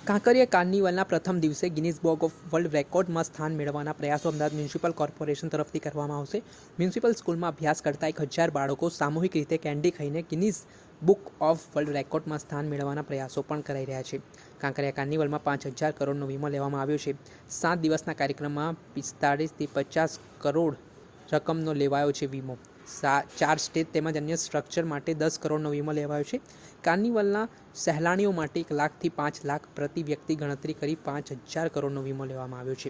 કાંકરિયા કાર્નિવલના પ્રથમ દિવસે Guinness book of world રેકોર્ડમાં સ્થાન મેળવવાના પ્રયાસો અમદાવાદ મ્યુનિસિપલ કોર્પોરેશન તરફથી કરવામાં આવશે। મ્યુનિસિપલ સ્કૂલમાં અભ્યાસ કરતા 1000 બાળકો સામૂહિક રીતે કેન્ડી ખાઈને ગિનીસ બુક ઓફ વર્લ્ડ રેકોર્ડમાં સ્થાન મેળવવાના પ્રયાસો પણ કરાઈ રહ્યા છે। કાંકરિયા કાર્નિવલમાં 5000 કરોડનો વીમો લેવામાં આવ્યો છે। 7 દિવસના કાર્યક્રમમાં 45 થી 50 કરોડ રકમનો લેવાયો છે વીમો। 4 સ્ટેજ તેમજ અન્ય સ્ટ્રક્ચર માટે 10 કરોડનો વીમો લેવાયો છે। કાર્નિવલના સહેલાણીઓ માટે 1 લાખથી 5 લાખ પ્રતિ વ્યક્તિ ગણતરી કરી 5000 કરોડનો વીમો લેવામાં આવ્યો છે।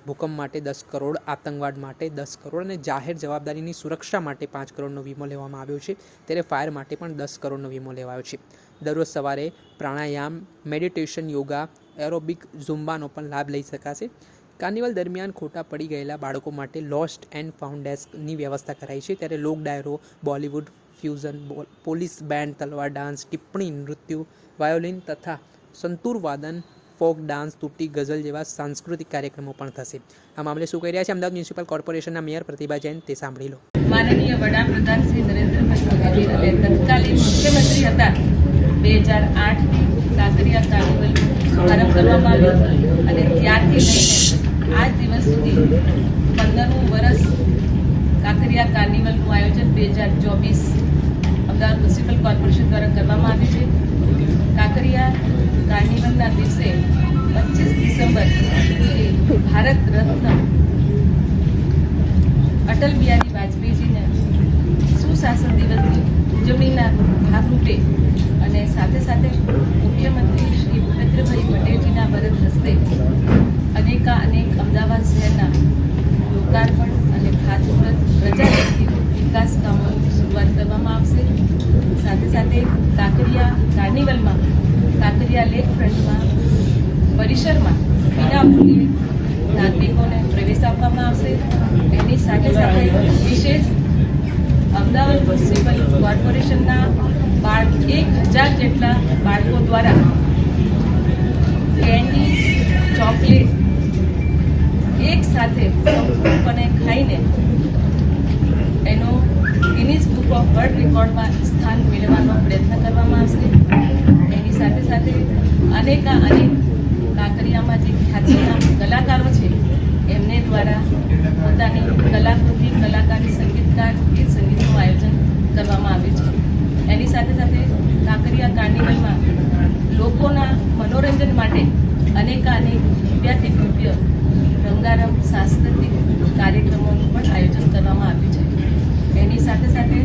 ભૂકંપ માટે 10 કરોડ, આતંકવાદ માટે 10 કરોડ અને જાહેર જવાબદારીની સુરક્ષા માટે 5 કરોડનો વીમો લેવામાં આવ્યો છે। ત્યારે ફાયર માટે પણ 10 કરોડનો વીમો લેવાયો છે। દરરોજ સવારે પ્રાણાયામ, મેડિટેશન, યોગા, એરોબિક, ઝુમ્બાનો પણ લાભ લઈ શકાશે। કાર્નિવલ દરમિયાન ખોટા પડી ગયેલા બાળકો માટે લોસ્ટ એન્ડ ફાઉન્ડ ડેસ્કની વ્યવસ્થા કરાઈ છે। ત્યારે લોક ડાયરો, બોલિવૂડ, ફ્યુઝન, પોલીસ બેન્ડ, તલવાર ડાન્સ, ટિપ્પણી નૃત્ય, વાયોલિન તથા સંતૂર વાદન, ફોક ડાન્સ, તૂટી ગઝલ જેવા સાંસ્કૃતિક કાર્યક્રમો પણ થશે। આ મામલે શું કહી રહ્યા છે અમદાવાદ મ્યુનિસિપલ કોર્પોરેશનના મેયર પ્રતિભા જૈન, તે સાંભળી લો। માનનીય વડાપ્રધાન શ્રી નરેન્દ્રભાઈ મોદી અને તત્કાલીન મુખ્યમંત્રી હતા 2008 કાંકરિયા કાર્નિવલ શુભારંભ કરવામાં આવ્યો અને ત્યારથી લઈને આજ દિવસ સુધી 15મું વર્ષ કાંકરિયા કાર્નિવલનું આયોજન 2024 અમદાવાદ મ્યુનિસિપલ કોર્પોરેશન દ્વારા કરવામાં આવ્યું છે। કાંકરિયા કાર્નિવલના દિવસે 25 ડિસેમ્બર ભારત રત્ન અટલ બિહારી વાજપેયીજીને સુશાસન દિવસની ઉજવણીના ભાગરૂપે અને સાથે સાથે મુખ્યમંત્રી શ્રી ભૂપેન્દ્રભાઈ પટેલજીના વરદ હસ્તે અનેક અમદાવાદ શહેરના લોકાર્પણ અને ખાતમુહૂર્ત પ્રજાલક્ષી વિકાસ કામોની શરૂઆત કરવામાં આવશે। સાથે સાથે કાંકરિયા કાર્નિવલમાં કાંકરિયા લેક ફ્રન્ટમાં પરિસરમાં વિનામૂલ્યે નાગરિકોને પ્રવેશ આપવામાં આવશે। એની સાથે સાથે વિશેષ અમદાવાદ મ્યુનિસિપલ કોર્પોરેશનના 1000 જેટલા બાળકો દ્વારા કેન્ડી, ચોકલેટ એક સાથે સંપૂર્ણપણે ખાઈને એનો ગિનીસ બુક ઓફ વર્લ્ડ રેકોર્ડમાં સ્થાન મેળવવાનો પ્રયત્ન કરવામાં આવશે। એની સાથે સાથે અનેક કાંકરિયામાં જે ખ્યાતિના કલાકારો છે એમને દ્વારા પોતાની કલાકૃતિ, કલાકારી, સંગીતકાર, ગીત સંગીતનું આયોજન કરવામાં આવ્યું છે। એની સાથે સાથે કાંકરિયા કાર્નિવલમાં લોકોના મનોરંજન માટે અનેક ભવ્યાતિ ભવ્ય રંગારંગ સાંસ્કૃતિક કાર્યક્રમોનું પણ આયોજન કરવામાં આવ્યું છે। એની સાથે સાથે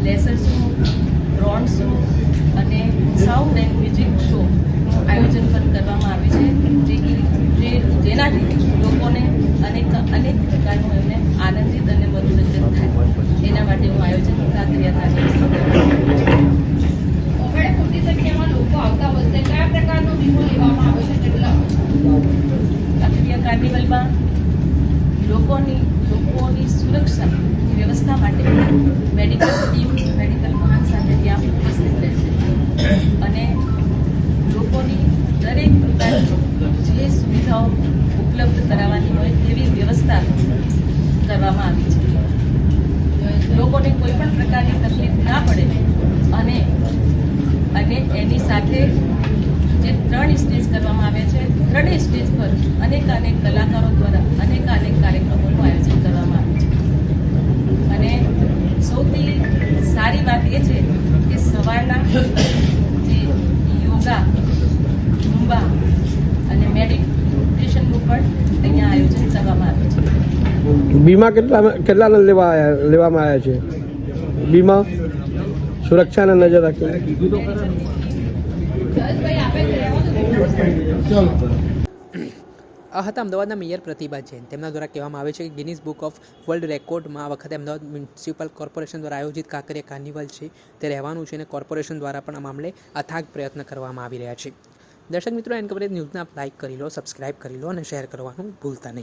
લેસર શો, ડ્રોન શો અને સાઉન્ડ એન્ડ મ્યુઝિક શોનું આયોજન પણ કરવામાં આવ્યું છે, જેનાથી લોકોને અનેક પ્રકારનું એમને આનંદિત અને મનોરંજન થાય એના માટેનું આયોજન કાંકરિયા કાર્નિવલ મોટી સંખ્યામાં લોકો આવતા હોય છે। કયા પ્રકારનો વીમો લેવામાં આવે છે? કાંકરિયા કાર્નિવલમાં લોકોની સુરક્ષાની વ્યવસ્થા માટે મેડિકલ ટીમ, મેડિકલ વાહન સાથે ત્યાં ઉપસ્થિત રહેશે અને લોકોની દરેક પ્રકારની જે સુવિધાઓ ઉપલબ્ધ કરાવવાની હોય તેવી વ્યવસ્થા કરવામાં આવી છે। લોકોને કોઈ પણ પ્રકારની તકલીફ ના પડે અને એની સાથે જે 3 સ્ટેજ કરવામાં આવ્યા છે, 3 સ્ટેજ પર અનેક કલાકારો દ્વારા અનેક કાર્યક્રમોનું આયોજન કરવામાં આવ્યું છે। અને સૌથી સારી વાત એ છે કે સવારના જે યોગા, ઝુમ્બા અને મેડિટેશનનું પણ અહીંયા આયોજન કરવામાં આવ્યું છે। બીમા કેટલા લેવામાં આવ્યા છે? બીમા સુરક્ષાને નજર રાખીને આ હતા અમદાવાદના મેયર પ્રતિભા જૈન। તેમના દ્વારા કહેવામાં આવે છે કે ગિનીસ બુક ઓફ વર્લ્ડ રેકોર્ડમાં આ વખતે અમદાવાદ મ્યુનિસિપલ કોર્પોરેશન દ્વારા આયોજિત કાંકરિયા કાર્નિવલ છે તે રહેવાનું છે અને કોર્પોરેશન દ્વારા પણ આ મામલે અથાગ પ્રયત્ન કરવામાં આવી રહ્યા છે। દર્શક મિત્રો, એન કવરેજ ન્યૂઝને આપ લાઇક કરી લો, સબસ્ક્રાઇબ કરી લો અને શેર કરવાનું ભૂલતા નહીં।